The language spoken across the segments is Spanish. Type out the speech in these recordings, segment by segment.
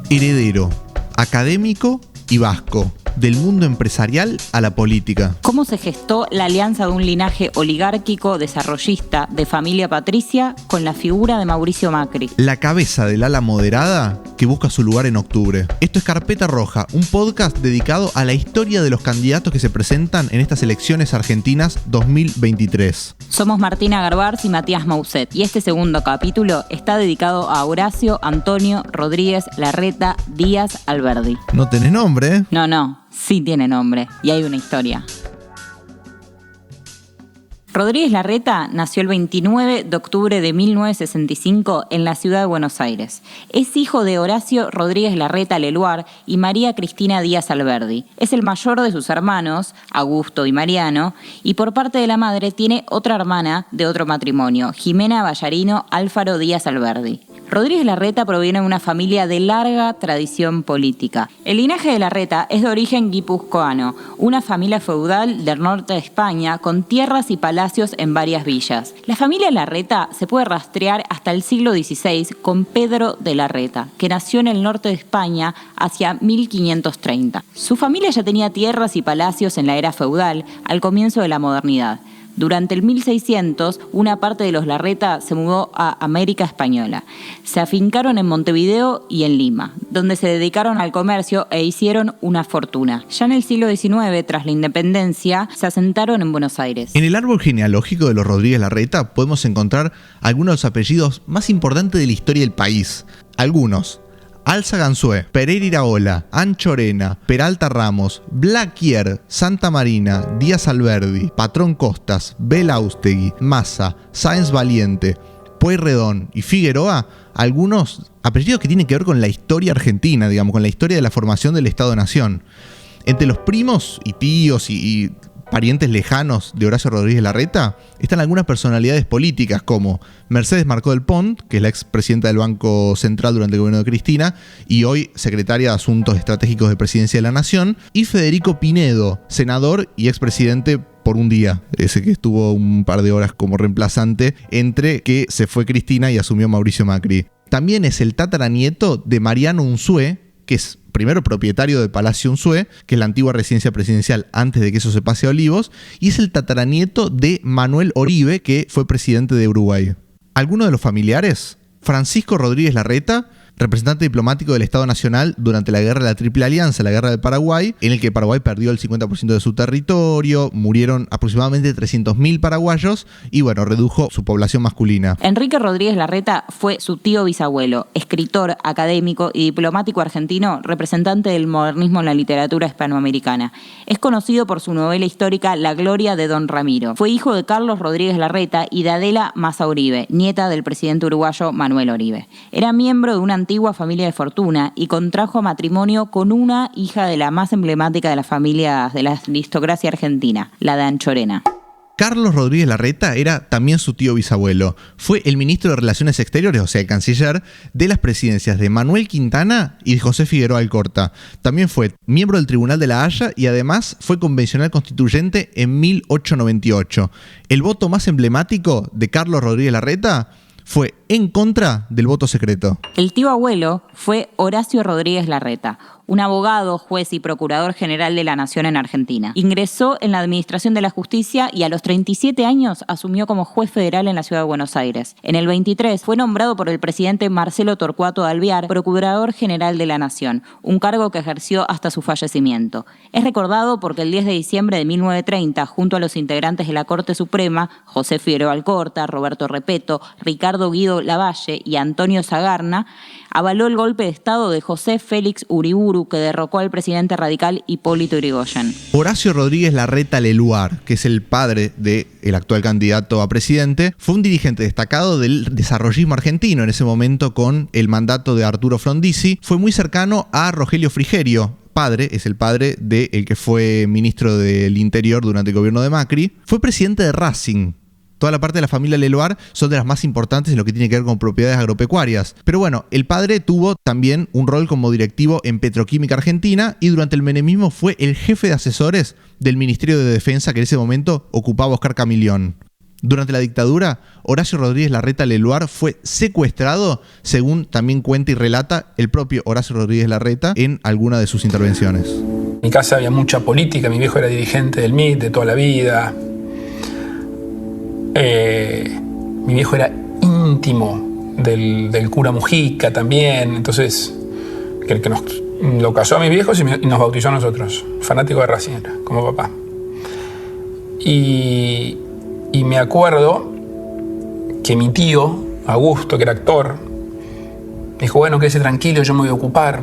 Heredero, académico y vasco, del mundo empresarial a la política. ¿Cómo se gestó la alianza de un linaje oligárquico desarrollista de familia patricia con la figura de Mauricio Macri? La cabeza del ala moderada que busca su lugar en octubre. Esto es Carpeta Roja, un podcast dedicado a la historia de los candidatos que se presentan en estas elecciones argentinas 2023. Somos Martina Garbars y Matías Mauset, y este segundo capítulo está dedicado a Horacio Antonio Rodríguez Larreta Díaz Alberdi. No tenés nombre, ¿eh? No, sí tiene nombre, y hay una historia. Rodríguez Larreta nació el 29 de octubre de 1965 en la ciudad de Buenos Aires. Es hijo de Horacio Rodríguez Larreta Leluar y María Cristina Díaz Alberdi. Es el mayor de sus hermanos, Augusto y Mariano, y por parte de la madre tiene otra hermana de otro matrimonio, Jimena Ballarino Alfaro Díaz Alberdi. Rodríguez Larreta proviene de una familia de larga tradición política. El linaje de Larreta es de origen guipuzcoano, una familia feudal del norte de España con tierras y palacios en varias villas. La familia Larreta se puede rastrear hasta el siglo XVI con Pedro de Larreta, que nació en el norte de España hacia 1530. Su familia ya tenía tierras y palacios en la era feudal al comienzo de la modernidad. Durante el 1600, una parte de los Larreta se mudó a América Española. Se afincaron en Montevideo y en Lima, donde se dedicaron al comercio e hicieron una fortuna. Ya en el siglo XIX, tras la independencia, se asentaron en Buenos Aires. En el árbol genealógico de los Rodríguez Larreta podemos encontrar algunos de los apellidos más importantes de la historia del país. Algunos: Alza Ganzué, Pereira Iraola, Anchorena, Peralta Ramos, Blaquier, Santa Marina, Díaz Alberdi, Patrón Costas, Belaustegui, Massa, Sáenz Valiente, Pueyrredón y Figueroa, algunos apellidos que tienen que ver con la historia argentina, digamos, con la historia de la formación del Estado-Nación. Entre los primos y tíos y parientes lejanos de Horacio Rodríguez Larreta están algunas personalidades políticas como Mercedes Marcó del Pont, que es la expresidenta del Banco Central durante el gobierno de Cristina y hoy secretaria de Asuntos Estratégicos de Presidencia de la Nación, y Federico Pinedo, senador y expresidente por un día, ese que estuvo un par de horas como reemplazante entre que se fue Cristina y asumió Mauricio Macri. También es el tataranieto de Mariano Unzué, que es primero propietario de Palacio Unzué, que es la antigua residencia presidencial antes de que eso se pase a Olivos, y es el tataranieto de Manuel Oribe, que fue presidente de Uruguay. Algunos de los familiares: Francisco Rodríguez Larreta, representante diplomático del Estado Nacional durante la Guerra de la Triple Alianza, la Guerra del Paraguay, en el que Paraguay perdió el 50% de su territorio, murieron aproximadamente 300.000 paraguayos y redujo su población masculina. Enrique Rodríguez Larreta fue su tío bisabuelo, escritor, académico y diplomático argentino, representante del modernismo en la literatura hispanoamericana. Es conocido por su novela histórica La Gloria de Don Ramiro. Fue hijo de Carlos Rodríguez Larreta y de Adela Massa Oribe, nieta del presidente uruguayo Manuel Oribe. Era miembro de una antigua familia de fortuna y contrajo matrimonio con una hija de la más emblemática de las familias de la aristocracia argentina, la de Anchorena. Carlos Rodríguez Larreta era también su tío bisabuelo. Fue el ministro de Relaciones Exteriores, o sea, el canciller, de las presidencias de Manuel Quintana y de José Figueroa Alcorta. También fue miembro del Tribunal de la Haya y además fue convencional constituyente en 1898. El voto más emblemático de Carlos Rodríguez Larreta fue en contra del voto secreto. El tío abuelo fue Horacio Rodríguez Larreta, un abogado, juez y procurador general de la Nación en Argentina. Ingresó en la Administración de la Justicia y a los 37 años asumió como juez federal en la ciudad de Buenos Aires. En el 23 fue nombrado por el presidente Marcelo Torcuato de Alvear procurador general de la Nación, un cargo que ejerció hasta su fallecimiento. Es recordado porque el 10 de diciembre de 1930, junto a los integrantes de la Corte Suprema, José Figueroa Alcorta, Roberto Repeto, Ricardo Guido Lavalle y Antonio Sagarna, avaló el golpe de Estado de José Félix Uriburu, que derrocó al presidente radical Hipólito Yrigoyen. Horacio Rodríguez Larreta Leluar, que es el padre del actual candidato a presidente, fue un dirigente destacado del desarrollismo argentino en ese momento con el mandato de Arturo Frondizi. Fue muy cercano a Rogelio Frigerio. Es el padre del que fue ministro del Interior durante el gobierno de Macri. Fue presidente de Racing. Toda la parte de la familia Leluar son de las más importantes en lo que tiene que ver con propiedades agropecuarias. Pero el padre tuvo también un rol como directivo en Petroquímica Argentina y durante el menemismo fue el jefe de asesores del Ministerio de Defensa que en ese momento ocupaba Oscar Camilión. Durante la dictadura, Horacio Rodríguez Larreta Leluar fue secuestrado, según también cuenta y relata el propio Horacio Rodríguez Larreta en alguna de sus intervenciones. En mi casa había mucha política, mi viejo era dirigente del MIT de toda la vida. Mi viejo era íntimo del cura Mujica también, entonces el que lo casó a mis viejos y nos bautizó a nosotros, fanático de Racing, como papá. Y me acuerdo que mi tío, Augusto, que era actor, me dijo, bueno, quédese tranquilo, yo me voy a ocupar.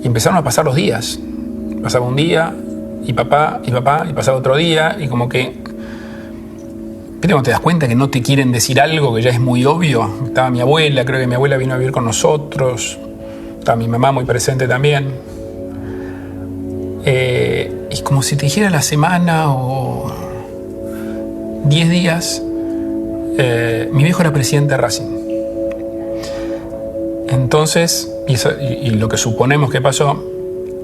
Y empezaron a pasar los días. Pasaba un día, y pasaba otro día, y como que... ¿Viste cuando te das cuenta que no te quieren decir algo que ya es muy obvio? Estaba mi abuela, creo que mi abuela vino a vivir con nosotros. Estaba mi mamá muy presente también. Y como si te dijera la semana o 10 días, mi viejo era presidente de Racing. Entonces, y lo que suponemos que pasó,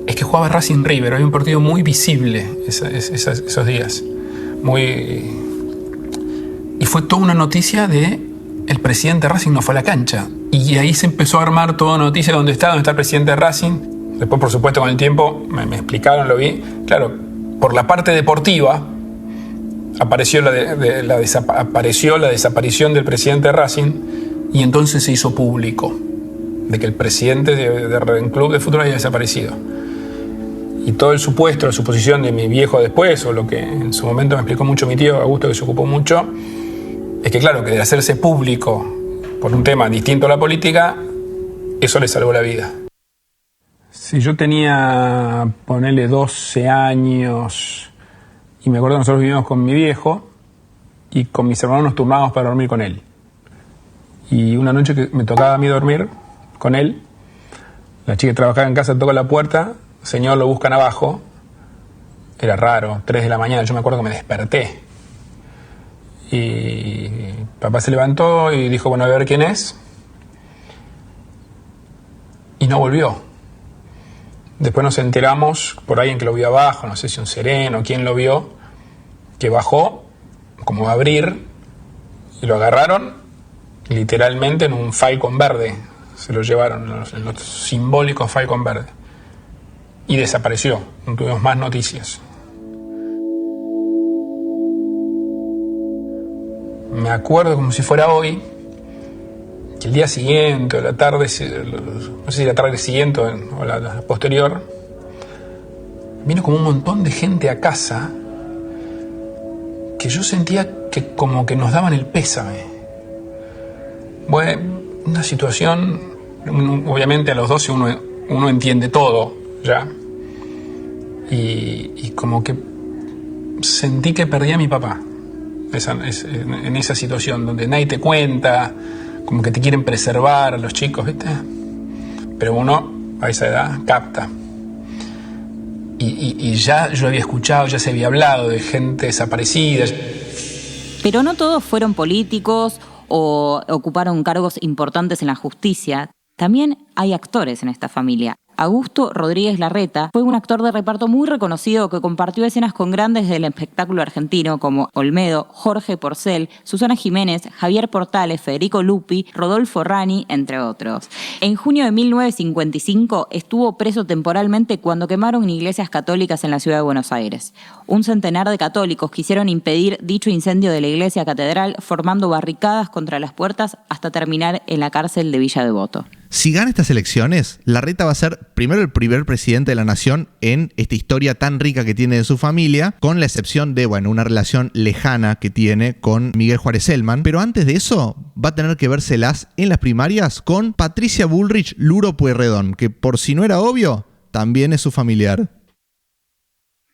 es que jugaba Racing River. Había un partido muy visible esos días. Y fue toda una noticia de el presidente de Racing no fue a la cancha. Y ahí se empezó a armar toda una noticia de dónde está el presidente de Racing. Después, por supuesto, con el tiempo me explicaron, lo vi. Claro, por la parte deportiva apareció la desaparición del presidente de Racing y entonces se hizo público de que el presidente del club de fútbol había desaparecido. Y todo la suposición de mi viejo después, o lo que en su momento me explicó mucho mi tío Augusto, que se ocupó mucho, es que claro, que de hacerse público por un tema distinto a la política, eso le salvó la vida. Si yo tenía, ponele 12 años, y me acuerdo que nosotros vivíamos con mi viejo, y con mis hermanos nos turnábamos para dormir con él. Y una noche que me tocaba a mí dormir con él, la chica que trabajaba en casa tocó la puerta, señor, lo buscan abajo. Era raro, 3 de la mañana, yo me acuerdo que me desperté. Y papá se levantó y dijo, bueno, a ver quién es. Y no volvió. Después nos enteramos por alguien que lo vio abajo, no sé si un sereno, quién lo vio, que bajó, como va a abrir, y lo agarraron literalmente en un Falcon verde. Se lo llevaron en los simbólicos Falcon verde. Y desapareció, no tuvimos más noticias. Me acuerdo como si fuera hoy, que el día siguiente, o la tarde, no sé si la tarde siguiente o la posterior, vino como un montón de gente a casa que yo sentía que como que nos daban el pésame. Bueno, una situación, obviamente a los 12 uno entiende todo ya, y como que sentí que perdí a mi papá en esa situación donde nadie te cuenta, como que te quieren preservar a los chicos, ¿viste? Pero uno a esa edad capta. Y ya yo había escuchado, ya se había hablado de gente desaparecida. Pero no todos fueron políticos o ocuparon cargos importantes en la justicia. También hay actores en esta familia. Augusto Rodríguez Larreta fue un actor de reparto muy reconocido que compartió escenas con grandes del espectáculo argentino como Olmedo, Jorge Porcel, Susana Jiménez, Javier Portales, Federico Lupi, Rodolfo Rani, entre otros. En junio de 1955 estuvo preso temporalmente cuando quemaron iglesias católicas en la ciudad de Buenos Aires. Un centenar de católicos quisieron impedir dicho incendio de la iglesia catedral formando barricadas contra las puertas hasta terminar en la cárcel de Villa Devoto. Si gana estas elecciones, Larreta va a ser primero el primer presidente de la nación en esta historia tan rica que tiene de su familia, con la excepción de, una relación lejana que tiene con Miguel Juárez Celman. Pero antes de eso, va a tener que vérselas en las primarias con Patricia Bullrich Luro Pueyrredón, que por si no era obvio, también es su familiar.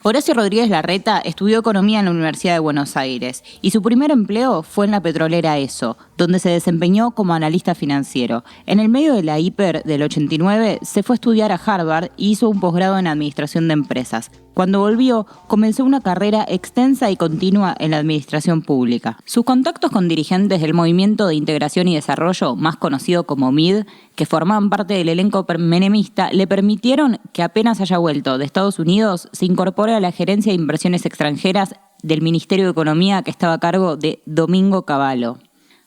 Horacio Rodríguez Larreta estudió economía en la Universidad de Buenos Aires y su primer empleo fue en la petrolera ESSO, donde se desempeñó como analista financiero. En el medio de la hiper del 89 se fue a estudiar a Harvard y hizo un posgrado en administración de empresas. Cuando volvió, comenzó una carrera extensa y continua en la administración pública. Sus contactos con dirigentes del Movimiento de Integración y Desarrollo, más conocido como MID, que formaban parte del elenco menemista, le permitieron que apenas haya vuelto de Estados Unidos, se incorpore a la gerencia de inversiones extranjeras del Ministerio de Economía que estaba a cargo de Domingo Cavallo.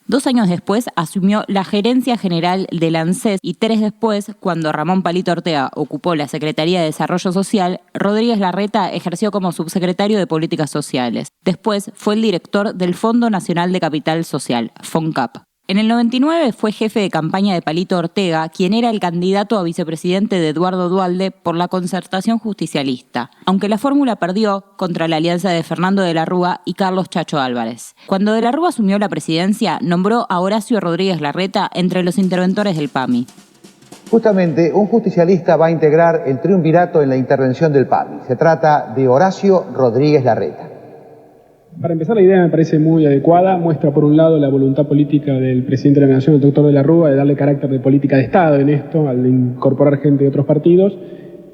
2 años después asumió la gerencia general del ANSES y 3 después, cuando Ramón Palito Ortega ocupó la Secretaría de Desarrollo Social, Rodríguez Larreta ejerció como subsecretario de Políticas Sociales. Después fue el director del Fondo Nacional de Capital Social, FONCAP. En el 99 fue jefe de campaña de Palito Ortega, quien era el candidato a vicepresidente de Eduardo Duhalde por la Concertación Justicialista, aunque la fórmula perdió contra la alianza de Fernando de la Rúa y Carlos Chacho Álvarez. Cuando de la Rúa asumió la presidencia, nombró a Horacio Rodríguez Larreta entre los interventores del PAMI. Justamente, un justicialista va a integrar el triunvirato en la intervención del PAMI. Se trata de Horacio Rodríguez Larreta. Para empezar, la idea me parece muy adecuada. Muestra, por un lado, la voluntad política del presidente de la Nación, el doctor de la Rúa, de darle carácter de política de Estado en esto, al incorporar gente de otros partidos.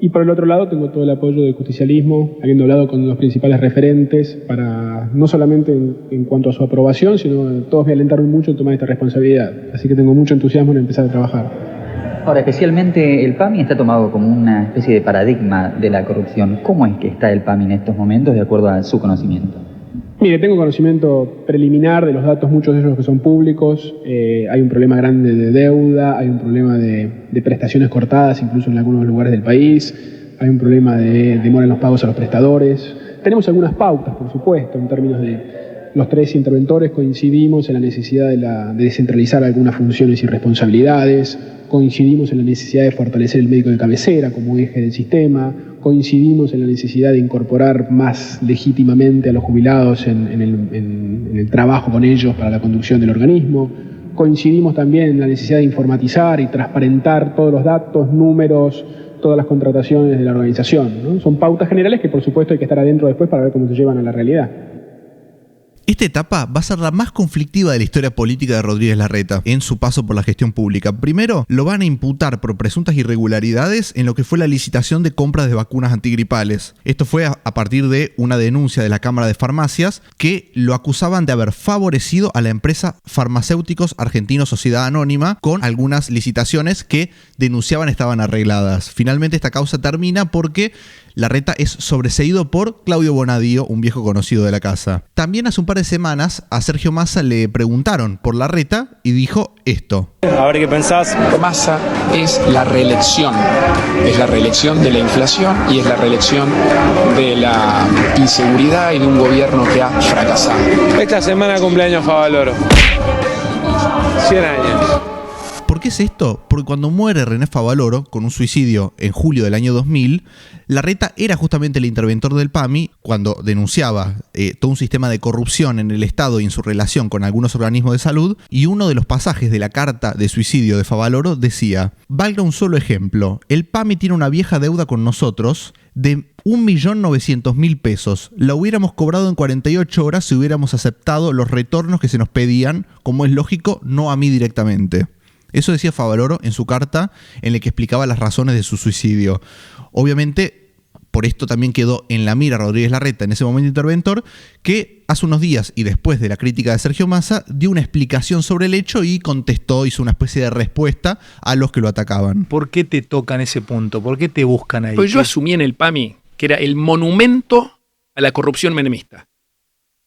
Y por el otro lado, tengo todo el apoyo del justicialismo, habiendo hablado con los principales referentes, para no solamente en cuanto a su aprobación, sino todos me alentaron mucho en tomar esta responsabilidad. Así que tengo mucho entusiasmo en empezar a trabajar. Ahora, especialmente el PAMI está tomado como una especie de paradigma de la corrupción. ¿Cómo es que está el PAMI en estos momentos, de acuerdo a su conocimiento? Mire, tengo conocimiento preliminar de los datos, muchos de ellos que son públicos. Hay un problema grande de deuda, hay un problema de prestaciones cortadas, incluso en algunos lugares del país. Hay un problema de demora en los pagos a los prestadores. Tenemos algunas pautas, por supuesto, en términos de los 3 interventores coincidimos en la necesidad de descentralizar algunas funciones y responsabilidades, coincidimos en la necesidad de fortalecer el médico de cabecera como eje del sistema, coincidimos en la necesidad de incorporar más legítimamente a los jubilados en el trabajo con ellos para la conducción del organismo, coincidimos también en la necesidad de informatizar y transparentar todos los datos, números, todas las contrataciones de la organización, ¿no? Son pautas generales que por supuesto hay que estar adentro después para ver cómo se llevan a la realidad. Esta etapa va a ser la más conflictiva de la historia política de Rodríguez Larreta en su paso por la gestión pública. Primero, lo van a imputar por presuntas irregularidades en lo que fue la licitación de compras de vacunas antigripales. Esto fue a partir de una denuncia de la Cámara de Farmacias que lo acusaban de haber favorecido a la empresa Farmacéuticos Argentinos Sociedad Anónima con algunas licitaciones que denunciaban estaban arregladas. Finalmente esta causa termina porque Larreta es sobreseído por Claudio Bonadío, un viejo conocido de la casa. También hace un par de semanas a Sergio Massa le preguntaron por Larreta y dijo esto. A ver qué pensás. Massa es la reelección de la inflación y es la reelección de la inseguridad y de un gobierno que ha fracasado. Esta semana cumpleaños Favaloro. 100 años. ¿Por qué es esto? Porque cuando muere René Favaloro con un suicidio en julio del año 2000, Larreta era justamente el interventor del PAMI cuando denunciaba todo un sistema de corrupción en el Estado y en su relación con algunos organismos de salud, y uno de los pasajes de la carta de suicidio de Favaloro decía: valga un solo ejemplo, el PAMI tiene una vieja deuda con nosotros de 1.900.000 pesos. La hubiéramos cobrado en 48 horas si hubiéramos aceptado los retornos que se nos pedían, como es lógico, no a mí directamente. Eso decía Favaloro en su carta en la que explicaba las razones de su suicidio. Obviamente, por esto también quedó en la mira Rodríguez Larreta, en ese momento interventor, que hace unos días y después de la crítica de Sergio Massa, dio una explicación sobre el hecho y contestó, hizo una especie de respuesta a los que lo atacaban. ¿Por qué te tocan ese punto? ¿Por qué te buscan ahí? Pues yo asumí en el PAMI que era el monumento a la corrupción menemista.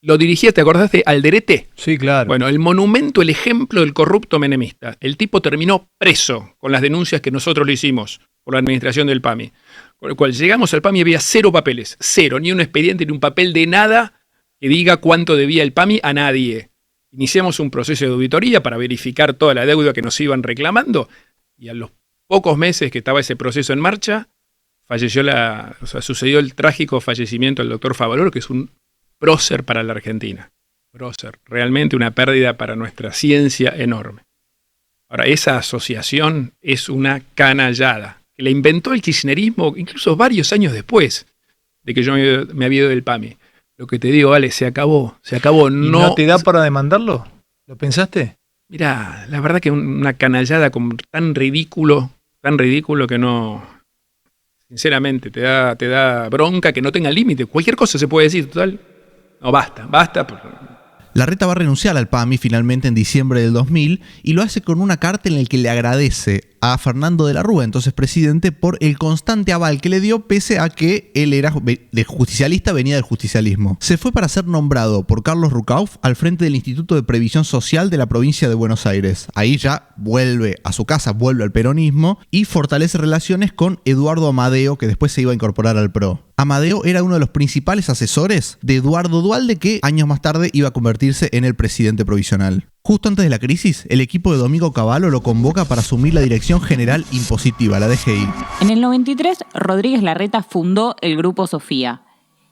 Lo dirigía, ¿te acordás de Alderete? Sí, claro. Bueno, el monumento, el ejemplo del corrupto menemista. El tipo terminó preso con las denuncias que nosotros le hicimos por la administración del PAMI. Con lo cual llegamos al PAMI y había 0 papeles, 0, ni un expediente, ni un papel de nada que diga cuánto debía el PAMI a nadie. Iniciamos un proceso de auditoría para verificar toda la deuda que nos iban reclamando y a los pocos meses que estaba ese proceso en marcha, sucedió el trágico fallecimiento del doctor Favaloro, que es un prócer para la Argentina. Prócer, realmente una pérdida para nuestra ciencia enorme. Ahora, esa asociación es una canallada, que la inventó el kirchnerismo incluso varios años después de que yo me había ido del PAMI. Lo que te digo, Ale, se acabó. ¿Y no te da para demandarlo? ¿Lo pensaste? Mirá, la verdad que una canallada como tan ridículo que no... Sinceramente, te da bronca que no tenga límite. Cualquier cosa se puede decir, total... No, basta. Larreta va a renunciar al PAMI finalmente en diciembre del 2000 y lo hace con una carta en la que le agradece a Fernando de la Rúa, entonces presidente, por el constante aval que le dio pese a que él era de justicialista, venía del justicialismo. Se fue para ser nombrado por Carlos Rucauf al frente del Instituto de Previsión Social de la provincia de Buenos Aires. Ahí ya vuelve a su casa, vuelve al peronismo y fortalece relaciones con Eduardo Amadeo, que después se iba a incorporar al PRO. Amadeo era uno de los principales asesores de Eduardo Duhalde, que años más tarde iba a convertirse en el presidente provisional. Justo antes de la crisis, el equipo de Domingo Cavallo lo convoca para asumir la Dirección General Impositiva, la DGI. En el 93, Rodríguez Larreta fundó el Grupo Sofía.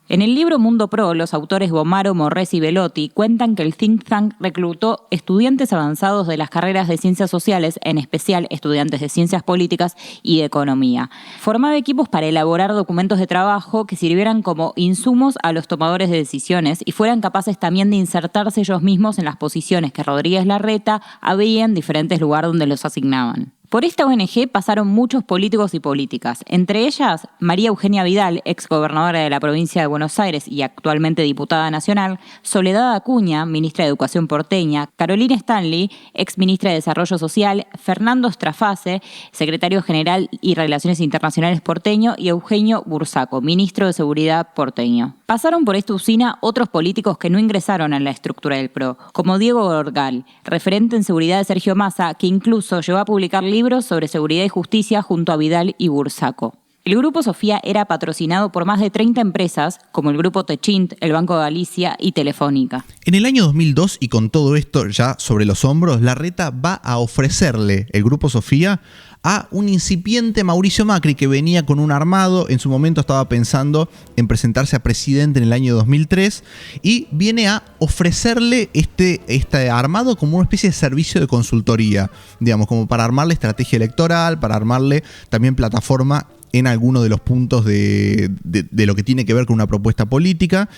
En el libro Mundo Pro, los autores Bomaro, Morrés y Belotti cuentan que el think tank reclutó estudiantes avanzados de las carreras de ciencias sociales, en especial estudiantes de ciencias políticas y de economía. Formaba equipos para elaborar documentos de trabajo que sirvieran como insumos a los tomadores de decisiones y fueran capaces también de insertarse ellos mismos en las posiciones que Rodríguez Larreta había en diferentes lugares donde los asignaban. Por esta ONG pasaron muchos políticos y políticas, entre ellas María Eugenia Vidal, exgobernadora de la provincia de Buenos Aires y actualmente diputada nacional, Soledad Acuña, ministra de Educación porteña, Carolina Stanley, exministra de Desarrollo Social, Fernando Strafase, secretario general y Relaciones Internacionales porteño, y Eugenio Bursaco, ministro de Seguridad porteño. Pasaron por esta usina otros políticos que no ingresaron a la estructura del PRO, como Diego Orgal, referente en seguridad de Sergio Massa, que incluso llegó a publicar libros sobre seguridad y justicia junto a Vidal y Bursaco. El Grupo Sofía era patrocinado por más de 30 empresas, como el Grupo Techint, el Banco de Galicia y Telefónica. En el año 2002, y con todo esto ya sobre los hombros, Larreta va a ofrecerle el Grupo Sofía a un incipiente Mauricio Macri que venía con un armado. En su momento estaba pensando en presentarse a presidente en el año 2003 y viene a ofrecerle este armado como una especie de servicio de consultoría, digamos, como para armarle estrategia electoral, para armarle también plataforma en alguno de los puntos de lo que tiene que ver con una propuesta política.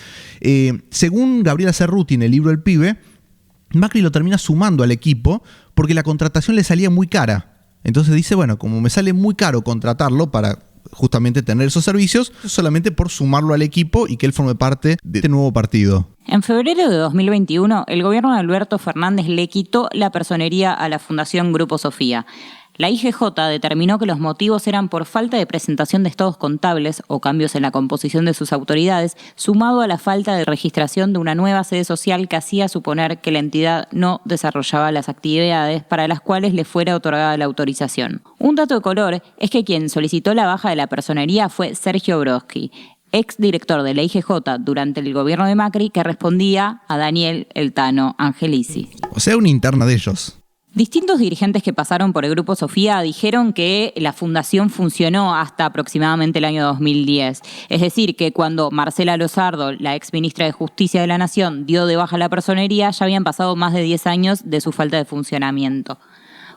Según Gabriela Cerruti en el libro El Pibe, Macri lo termina sumando al equipo porque la contratación le salía muy cara. Entonces dice, bueno, como me sale muy caro contratarlo para justamente tener esos servicios, solamente por sumarlo al equipo y que él forme parte de este nuevo partido. En febrero de 2021, el gobierno de Alberto Fernández le quitó la personería a la Fundación Grupo Sofía. La IGJ determinó que los motivos eran por falta de presentación de estados contables o cambios en la composición de sus autoridades, sumado a la falta de registración de una nueva sede social que hacía suponer que la entidad no desarrollaba las actividades para las cuales le fuera otorgada la autorización. Un dato de color es que quien solicitó la baja de la personería fue Sergio Brodsky, exdirector de la IGJ durante el gobierno de Macri, que respondía a Daniel El Tano Angelici. O sea, una interna de ellos. Distintos dirigentes que pasaron por el Grupo Sofía dijeron que la fundación funcionó hasta aproximadamente el año 2010. Es decir, que cuando Marcela Lozardo, la exministra de Justicia de la Nación, dio de baja la personería, ya habían pasado más de 10 años de su falta de funcionamiento.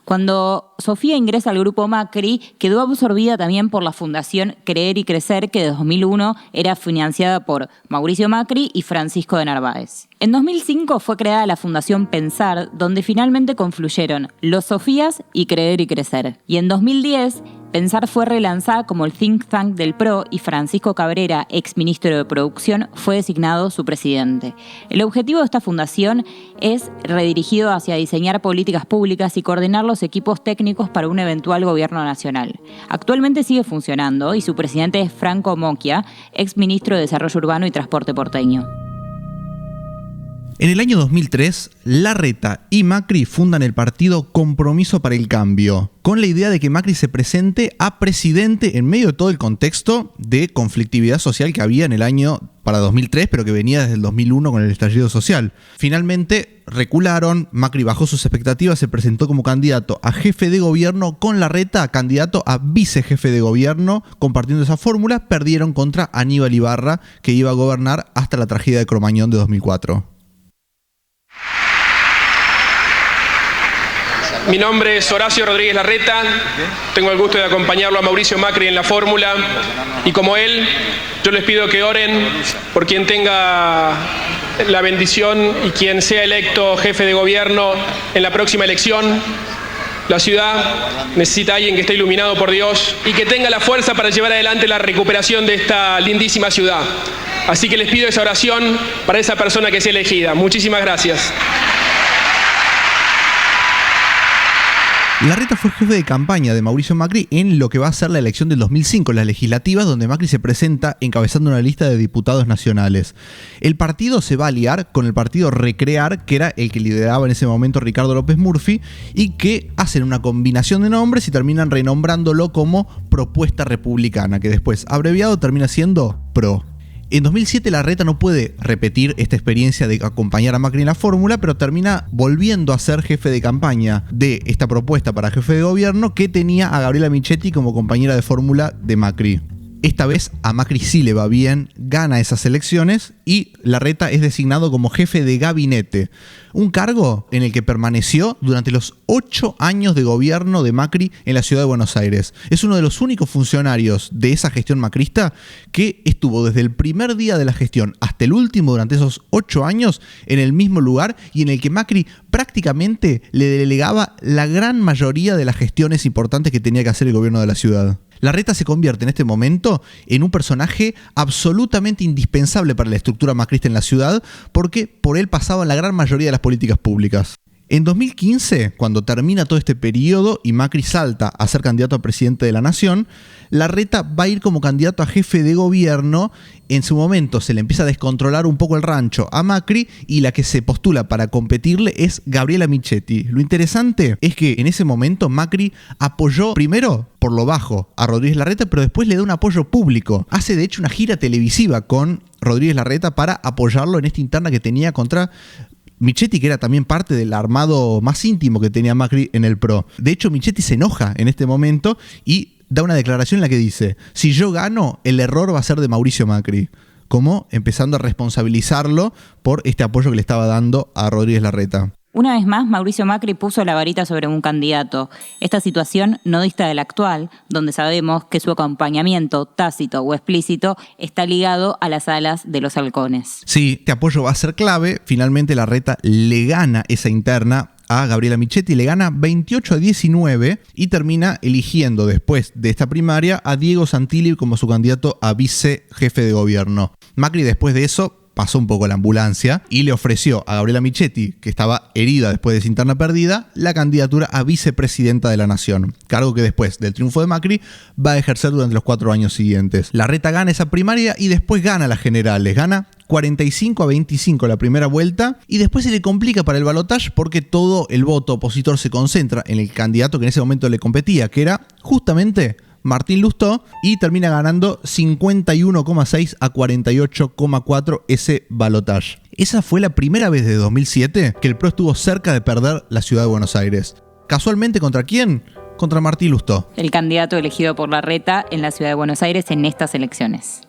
Cuando Sofía ingresa al Grupo Macri, quedó absorbida también por la Fundación Creer y Crecer, que de 2001 era financiada por Mauricio Macri y Francisco de Narváez. En 2005 fue creada la Fundación Pensar, donde finalmente confluyeron los Sofías y Creer y Crecer. Y en 2010, Pensar fue relanzada como el think tank del PRO y Francisco Cabrera, exministro de Producción, fue designado su presidente. El objetivo de esta fundación es redirigido hacia diseñar políticas públicas y coordinar los equipos técnicos para un eventual gobierno nacional. Actualmente sigue funcionando y su presidente es Franco Mocchia, exministro de Desarrollo Urbano y Transporte porteño. En el año 2003, Larreta y Macri fundan el partido Compromiso para el Cambio, con la idea de que Macri se presente a presidente en medio de todo el contexto de conflictividad social que había en el año para 2003, pero que venía desde el 2001 con el estallido social. Finalmente recularon, Macri bajó sus expectativas, se presentó como candidato a jefe de gobierno con Larreta, candidato a vicejefe de gobierno, compartiendo esa fórmula, perdieron contra Aníbal Ibarra, que iba a gobernar hasta la tragedia de Cromañón de 2004. Mi nombre es Horacio Rodríguez Larreta, tengo el gusto de acompañarlo a Mauricio Macri en la fórmula y como él, yo les pido que oren por quien tenga la bendición y quien sea electo jefe de gobierno en la próxima elección. La ciudad necesita a alguien que esté iluminado por Dios y que tenga la fuerza para llevar adelante la recuperación de esta lindísima ciudad. Así que les pido esa oración para esa persona que sea elegida. Muchísimas gracias. Larreta fue jefe de campaña de Mauricio Macri en lo que va a ser la elección del 2005, las legislativas, donde Macri se presenta encabezando una lista de diputados nacionales. El partido se va a aliar con el partido Recrear, que era el que lideraba en ese momento Ricardo López Murphy, y que hacen una combinación de nombres y terminan renombrándolo como Propuesta Republicana, que después, abreviado, termina siendo PRO. En 2007 Larreta no puede repetir esta experiencia de acompañar a Macri en la fórmula, pero termina volviendo a ser jefe de campaña de esta propuesta para jefe de gobierno que tenía a Gabriela Michetti como compañera de fórmula de Macri. Esta vez a Macri sí le va bien, gana esas elecciones y Larreta es designado como jefe de gabinete, un cargo en el que permaneció durante los 8 años de gobierno de Macri en la ciudad de Buenos Aires. Es uno de los únicos funcionarios de esa gestión macrista que estuvo desde el primer día de la gestión hasta el último durante esos 8 años en el mismo lugar y en el que Macri prácticamente le delegaba la gran mayoría de las gestiones importantes que tenía que hacer el gobierno de la ciudad. Larreta se convierte en este momento en un personaje absolutamente indispensable para la estructura macrista en la ciudad porque por él pasaban la gran mayoría de las políticas públicas. En 2015, cuando termina todo este periodo y Macri salta a ser candidato a presidente de la nación, Larreta va a ir como candidato a jefe de gobierno. En su momento se le empieza a descontrolar un poco el rancho a Macri y la que se postula para competirle es Gabriela Michetti. Lo interesante es que en ese momento Macri apoyó primero por lo bajo a Rodríguez Larreta, pero después le da un apoyo público. Hace de hecho una gira televisiva con Rodríguez Larreta para apoyarlo en esta interna que tenía contra Michetti, que era también parte del armado más íntimo que tenía Macri en el PRO. De hecho, Michetti se enoja en este momento y da una declaración en la que dice: si yo gano, el error va a ser de Mauricio Macri. Como empezando a responsabilizarlo por este apoyo que le estaba dando a Rodríguez Larreta. Una vez más, Mauricio Macri puso la varita sobre un candidato. Esta situación no dista de la actual, donde sabemos que su acompañamiento, tácito o explícito, está ligado a las alas de los halcones. Sí, este apoyo va a ser clave. Finalmente Larreta le gana esa interna a Gabriela Michetti, le gana 28-19 y termina eligiendo después de esta primaria a Diego Santilli como su candidato a vicejefe de gobierno. Macri después de eso pasó un poco la ambulancia y le ofreció a Gabriela Michetti, que estaba herida después de esa interna perdida, la candidatura a vicepresidenta de la nación, cargo que después del triunfo de Macri va a ejercer durante los 4 años siguientes. Larreta gana esa primaria y después gana las generales, gana 45-25 la primera vuelta y después se le complica para el balotaje porque todo el voto opositor se concentra en el candidato que en ese momento le competía, que era justamente Martín Lustó, y termina ganando 51,6 a 48,4 ese balotaje. Esa fue la primera vez desde 2007 que el PRO estuvo cerca de perder la ciudad de Buenos Aires. ¿Casualmente contra quién? Contra Martín Lustó, el candidato elegido por Larreta en la ciudad de Buenos Aires en estas elecciones.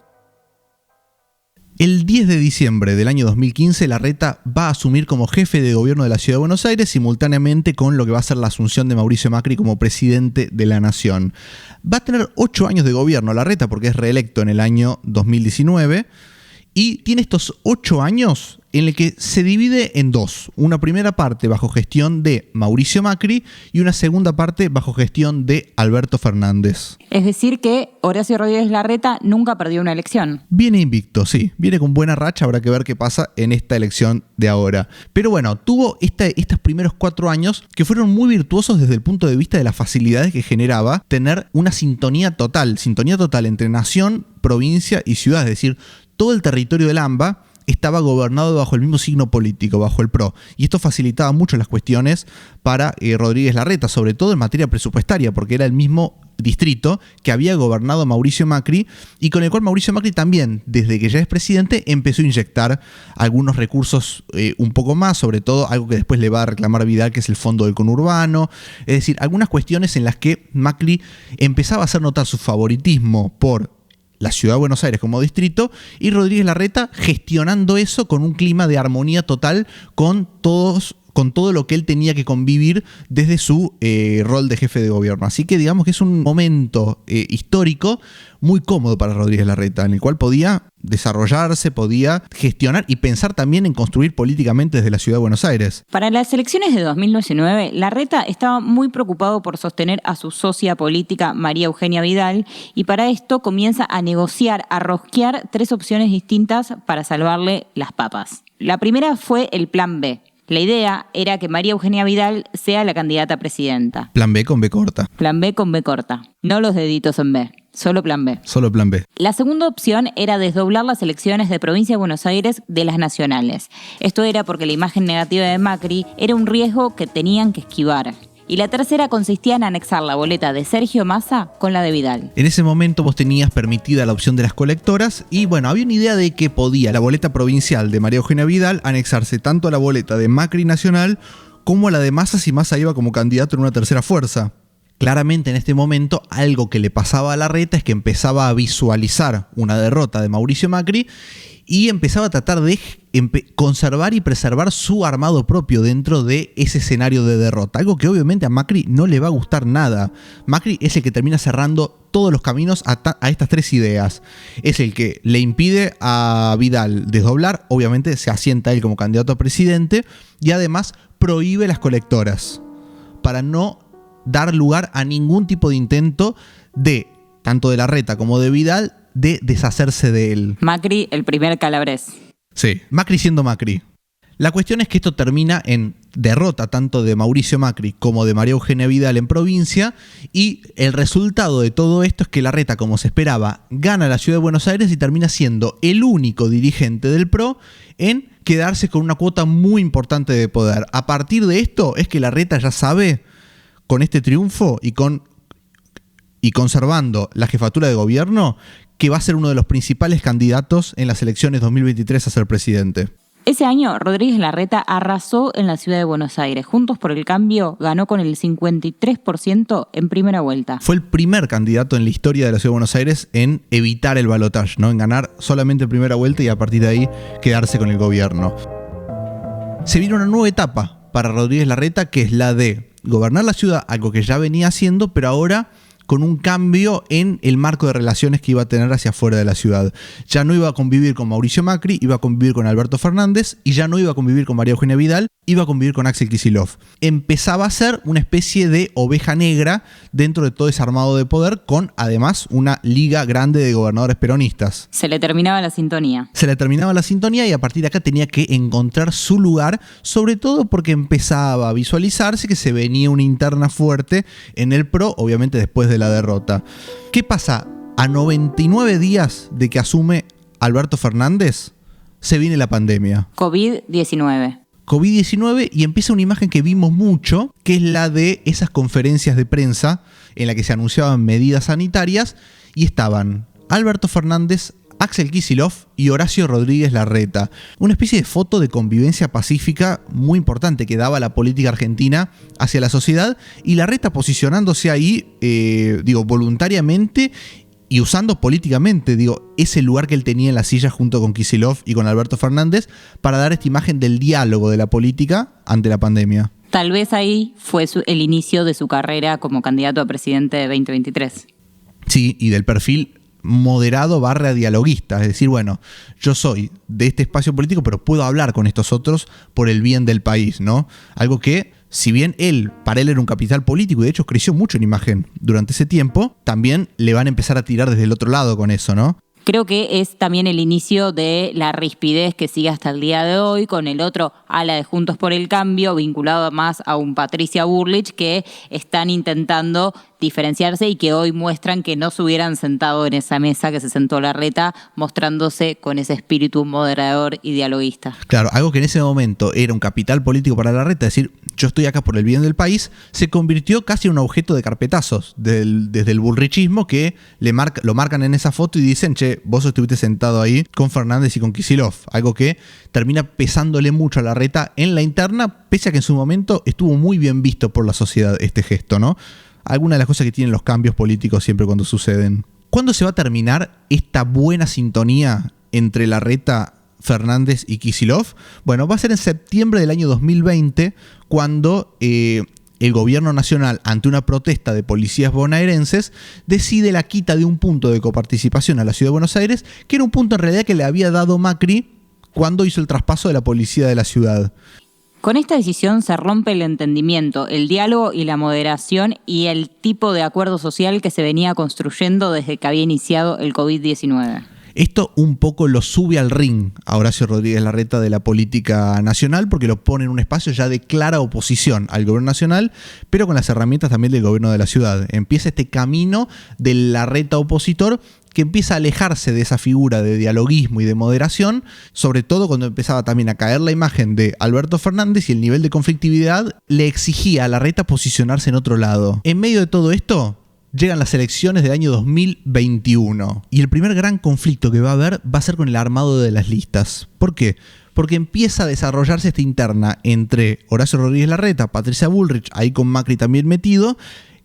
El 10 de diciembre del año 2015, Larreta va a asumir como jefe de gobierno de la Ciudad de Buenos Aires simultáneamente con lo que va a ser la asunción de Mauricio Macri como presidente de la Nación. Va a tener 8 años de gobierno Larreta porque es reelecto en el año 2019 y tiene estos 8 años en el que se divide en dos. Una primera parte bajo gestión de Mauricio Macri y una segunda parte bajo gestión de Alberto Fernández. Es decir que Horacio Rodríguez Larreta nunca perdió una elección. Viene invicto, sí. Viene con buena racha, habrá que ver qué pasa en esta elección de ahora. Pero bueno, tuvo estos primeros 4 años que fueron muy virtuosos desde el punto de vista de las facilidades que generaba tener una sintonía total entre nación, provincia y ciudad. Es decir, todo el territorio del AMBA estaba gobernado bajo el mismo signo político, bajo el PRO. Y esto facilitaba mucho las cuestiones para Rodríguez Larreta, sobre todo en materia presupuestaria, porque era el mismo distrito que había gobernado Mauricio Macri y con el cual Mauricio Macri también, desde que ya es presidente, empezó a inyectar algunos recursos un poco más, sobre todo algo que después le va a reclamar Vidal, que es el fondo del conurbano. Es decir, algunas cuestiones en las que Macri empezaba a hacer notar su favoritismo por la ciudad de Buenos Aires como distrito y Rodríguez Larreta gestionando eso con un clima de armonía total con todos con todo lo que él tenía que convivir desde su rol de jefe de gobierno. Así que digamos que es un momento histórico muy cómodo para Rodríguez Larreta, en el cual podía desarrollarse, podía gestionar y pensar también en construir políticamente desde la ciudad de Buenos Aires. Para las elecciones de 2019, Larreta estaba muy preocupado por sostener a su socia política María Eugenia Vidal, y para esto comienza a negociar, a rosquear 3 opciones distintas para salvarle las papas. La primera fue el Plan B. La idea era que María Eugenia Vidal sea la candidata a presidenta. Plan B con B corta. Plan B con B corta. No los deditos en B. Solo Plan B. Solo Plan B. La segunda opción era desdoblar las elecciones de Provincia de Buenos Aires de las nacionales. Esto era porque la imagen negativa de Macri era un riesgo que tenían que esquivar. Y la tercera consistía en anexar la boleta de Sergio Massa con la de Vidal. En ese momento vos tenías permitida la opción de las colectoras y bueno, había una idea de que podía la boleta provincial de María Eugenia Vidal anexarse tanto a la boleta de Macri nacional como a la de Massa si Massa iba como candidato en una tercera fuerza. Claramente en este momento algo que le pasaba a Larreta es que empezaba a visualizar una derrota de Mauricio Macri y empezaba a tratar de conservar y preservar su armado propio dentro de ese escenario de derrota. Algo que obviamente a Macri no le va a gustar nada. Macri es el que termina cerrando todos los caminos a estas 3 ideas. Es el que le impide a Vidal desdoblar, obviamente se asienta él como candidato a presidente y además prohíbe las colectoras para no dar lugar a ningún tipo de intento de, tanto de Larreta como de Vidal, de deshacerse de él. Macri, el primer Calabrés. Sí, Macri siendo Macri. La cuestión es que esto termina en derrota tanto de Mauricio Macri como de María Eugenia Vidal en provincia, y el resultado de todo esto es que Larreta, como se esperaba, gana la ciudad de Buenos Aires y termina siendo el único dirigente del PRO en quedarse con una cuota muy importante de poder. A partir de esto es que Larreta ya sabe, con este triunfo y conservando la jefatura de gobierno, que va a ser uno de los principales candidatos en las elecciones 2023 a ser presidente. Ese año, Rodríguez Larreta arrasó en la ciudad de Buenos Aires. Juntos por el Cambio ganó con el 53% en primera vuelta. Fue el primer candidato en la historia de la ciudad de Buenos Aires en evitar el balotaje, ¿no? En ganar solamente en primera vuelta y a partir de ahí quedarse con el gobierno. Se viene una nueva etapa para Rodríguez Larreta, que es la de gobernar la ciudad, algo que ya venía haciendo, pero ahora con un cambio en el marco de relaciones que iba a tener hacia afuera de la ciudad. Ya no iba a convivir con Mauricio Macri, iba a convivir con Alberto Fernández y ya no iba a convivir con María Eugenia Vidal, iba a convivir con Axel Kicillof. Empezaba a ser una especie de oveja negra dentro de todo ese armado de poder, con además una liga grande de gobernadores peronistas. Se le terminaba la sintonía. Se le terminaba la sintonía y a partir de acá tenía que encontrar su lugar, sobre todo porque empezaba a visualizarse que se venía una interna fuerte en el PRO, obviamente después de la derrota. ¿Qué pasa? A 99 días de que asume Alberto Fernández, se viene la pandemia. COVID-19 y empieza una imagen que vimos mucho, que es la de esas conferencias de prensa en la que se anunciaban medidas sanitarias y estaban Alberto Fernández, Axel Kicillof y Horacio Rodríguez Larreta. Una especie de foto de convivencia pacífica muy importante que daba la política argentina hacia la sociedad, y Larreta posicionándose ahí, voluntariamente y usando políticamente, ese lugar que él tenía en la silla junto con Kicillof y con Alberto Fernández para dar esta imagen del diálogo de la política ante la pandemia. Tal vez ahí fue el inicio de su carrera como candidato a presidente de 2023. Sí, y del perfil moderado / dialoguista, es decir, bueno, yo soy de este espacio político, pero puedo hablar con estos otros por el bien del país, ¿no? Algo que, si bien para él era un capital político y de hecho creció mucho en imagen durante ese tiempo, también le van a empezar a tirar desde el otro lado con eso, ¿no? Creo que es también el inicio de la rispidez que sigue hasta el día de hoy con el otro ala de Juntos por el Cambio, vinculado más a un Patricia Bullrich, que están intentando diferenciarse y que hoy muestran que no se hubieran sentado en esa mesa que se sentó Larreta, mostrándose con ese espíritu moderador y dialoguista. Claro, algo que en ese momento era un capital político para Larreta, es decir, yo estoy acá por el bien del país, se convirtió casi en un objeto de carpetazos desde el bullrichismo, que lo marcan en esa foto y dicen, che, vos estuviste sentado ahí con Fernández y con Kicillof, algo que termina pesándole mucho a Larreta en la interna, pese a que en su momento estuvo muy bien visto por la sociedad este gesto, ¿no? Algunas de las cosas que tienen los cambios políticos siempre cuando suceden. ¿Cuándo se va a terminar esta buena sintonía entre Larreta, Fernández y Kicillof. Bueno, va a ser en septiembre del año 2020 cuando el gobierno nacional, ante una protesta de policías bonaerenses, decide la quita de un punto de coparticipación a la ciudad de Buenos Aires, que era un punto en realidad que le había dado Macri cuando hizo el traspaso de la policía de la ciudad. Con esta decisión se rompe el entendimiento, el diálogo y la moderación y el tipo de acuerdo social que se venía construyendo desde que había iniciado el COVID-19. Esto un poco lo sube al ring a Horacio Rodríguez Larreta de la política nacional, porque lo pone en un espacio ya de clara oposición al gobierno nacional, pero con las herramientas también del gobierno de la ciudad. Empieza este camino del Larreta opositor que empieza a alejarse de esa figura de dialoguismo y de moderación, sobre todo cuando empezaba también a caer la imagen de Alberto Fernández y el nivel de conflictividad le exigía a Larreta posicionarse en otro lado. En medio de todo esto, llegan las elecciones del año 2021 y el primer gran conflicto que va a haber va a ser con el armado de las listas. ¿Por qué? Porque empieza a desarrollarse esta interna entre Horacio Rodríguez Larreta, Patricia Bullrich, ahí con Macri también metido,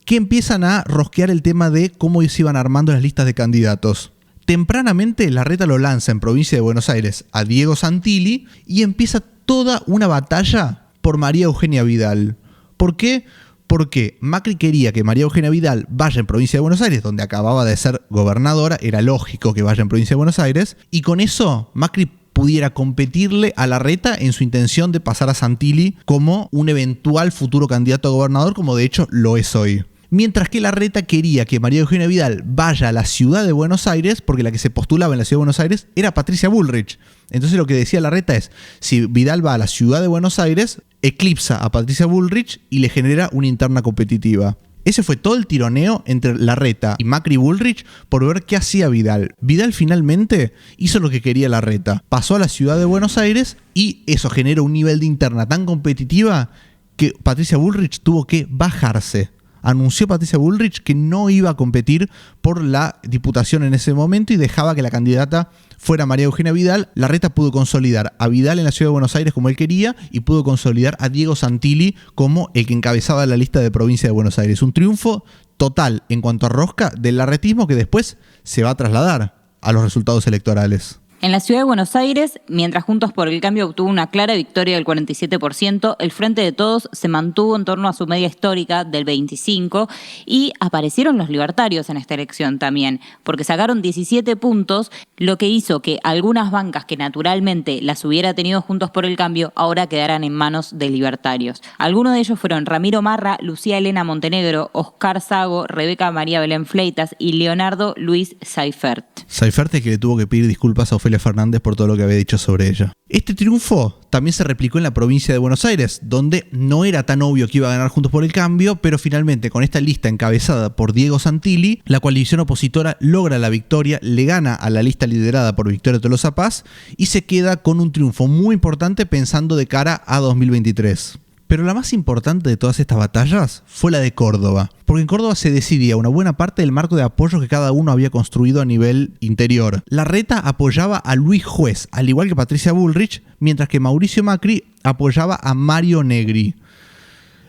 que empiezan a rosquear el tema de cómo se iban armando las listas de candidatos. Tempranamente Larreta lo lanza en provincia de Buenos Aires a Diego Santilli y empieza toda una batalla por María Eugenia Vidal. ¿Por qué? Porque Macri quería que María Eugenia Vidal vaya en provincia de Buenos Aires, donde acababa de ser gobernadora, era lógico que vaya en provincia de Buenos Aires, y con eso Macri pudiera competirle a Larreta en su intención de pasar a Santilli como un eventual futuro candidato a gobernador, como de hecho lo es hoy. Mientras que Larreta quería que María Eugenia Vidal vaya a la ciudad de Buenos Aires, porque la que se postulaba en la ciudad de Buenos Aires era Patricia Bullrich. Entonces lo que decía Larreta es, si Vidal va a la ciudad de Buenos Aires, eclipsa a Patricia Bullrich y le genera una interna competitiva. Ese fue todo el tironeo entre Larreta y Macri Bullrich por ver qué hacía Vidal. Vidal finalmente hizo lo que quería Larreta. Pasó a la ciudad de Buenos Aires y eso generó un nivel de interna tan competitiva que Patricia Bullrich tuvo que bajarse. Anunció Patricia Bullrich que no iba a competir por la diputación en ese momento y dejaba que la candidata fuera María Eugenia Vidal. Larreta pudo consolidar a Vidal en la ciudad de Buenos Aires como él quería y pudo consolidar a Diego Santilli como el que encabezaba la lista de provincia de Buenos Aires. Un triunfo total en cuanto a rosca del larretismo que después se va a trasladar a los resultados electorales. En la ciudad de Buenos Aires, mientras Juntos por el Cambio obtuvo una clara victoria del 47%, el Frente de Todos se mantuvo en torno a su media histórica del 25% y aparecieron los libertarios en esta elección también, porque sacaron 17 puntos, lo que hizo que algunas bancas que naturalmente las hubiera tenido Juntos por el Cambio ahora quedaran en manos de libertarios. Algunos de ellos fueron Ramiro Marra, Lucía Elena Montenegro, Oscar Sago, Rebeca María Belén Fleitas y Leonardo Luis Seifert. Seifert es que le tuvo que pedir disculpas a Ofelia Fernández por todo lo que había dicho sobre ella. Este triunfo también se replicó en la provincia de Buenos Aires, donde no era tan obvio que iba a ganar Juntos por el Cambio, pero finalmente con esta lista encabezada por Diego Santilli, la coalición opositora logra la victoria, le gana a la lista liderada por Victoria Tolosa Paz y se queda con un triunfo muy importante pensando de cara a 2023. Pero la más importante de todas estas batallas fue la de Córdoba, porque en Córdoba se decidía una buena parte del marco de apoyo que cada uno había construido a nivel interior. Larreta apoyaba a Luis Juez, al igual que Patricia Bullrich, mientras que Mauricio Macri apoyaba a Mario Negri.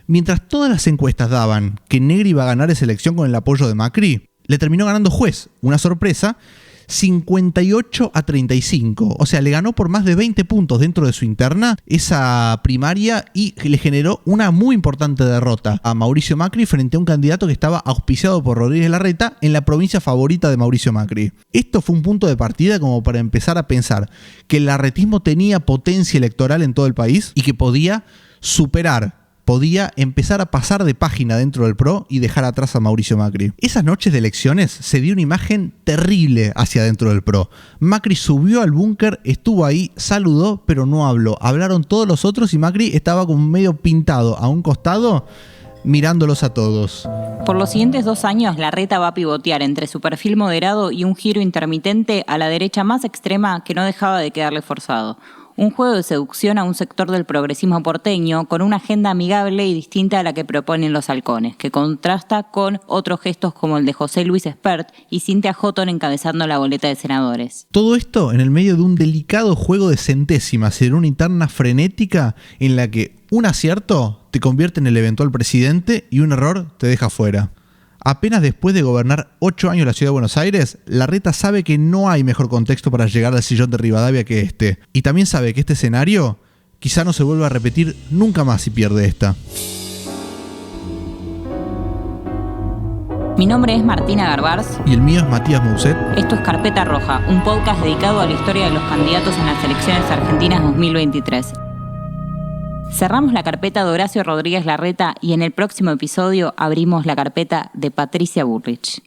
Mientras todas las encuestas daban que Negri iba a ganar esa elección con el apoyo de Macri, le terminó ganando Juez, una sorpresa, 58-35, o sea, le ganó por más de 20 puntos dentro de su interna esa primaria y le generó una muy importante derrota a Mauricio Macri frente a un candidato que estaba auspiciado por Rodríguez Larreta en la provincia favorita de Mauricio Macri. Esto fue un punto de partida como para empezar a pensar que el larretismo tenía potencia electoral en todo el país y que podía empezar a pasar de página dentro del PRO y dejar atrás a Mauricio Macri. Esas noches de elecciones se dio una imagen terrible hacia dentro del PRO. Macri subió al búnker, estuvo ahí, saludó, pero no habló. Hablaron todos los otros y Macri estaba como medio pintado a un costado, mirándolos a todos. Por los siguientes 2 años, Larreta va a pivotear entre su perfil moderado y un giro intermitente a la derecha más extrema que no dejaba de quedarle forzado. Un juego de seducción a un sector del progresismo porteño con una agenda amigable y distinta a la que proponen los halcones, que contrasta con otros gestos como el de José Luis Espert y Cintia Houghton encabezando la boleta de senadores. Todo esto en el medio de un delicado juego de centésimas, en una interna frenética en la que un acierto te convierte en el eventual presidente y un error te deja fuera. Apenas después de gobernar 8 años la ciudad de Buenos Aires, Larreta sabe que no hay mejor contexto para llegar al sillón de Rivadavia que este. Y también sabe que este escenario quizá no se vuelva a repetir nunca más si pierde esta. Mi nombre es Martina Garbars. Y el mío es Matías Mousset. Esto es Carpeta Roja, un podcast dedicado a la historia de los candidatos en las elecciones argentinas 2023. Cerramos la carpeta de Horacio Rodríguez Larreta y en el próximo episodio abrimos la carpeta de Patricia Bullrich.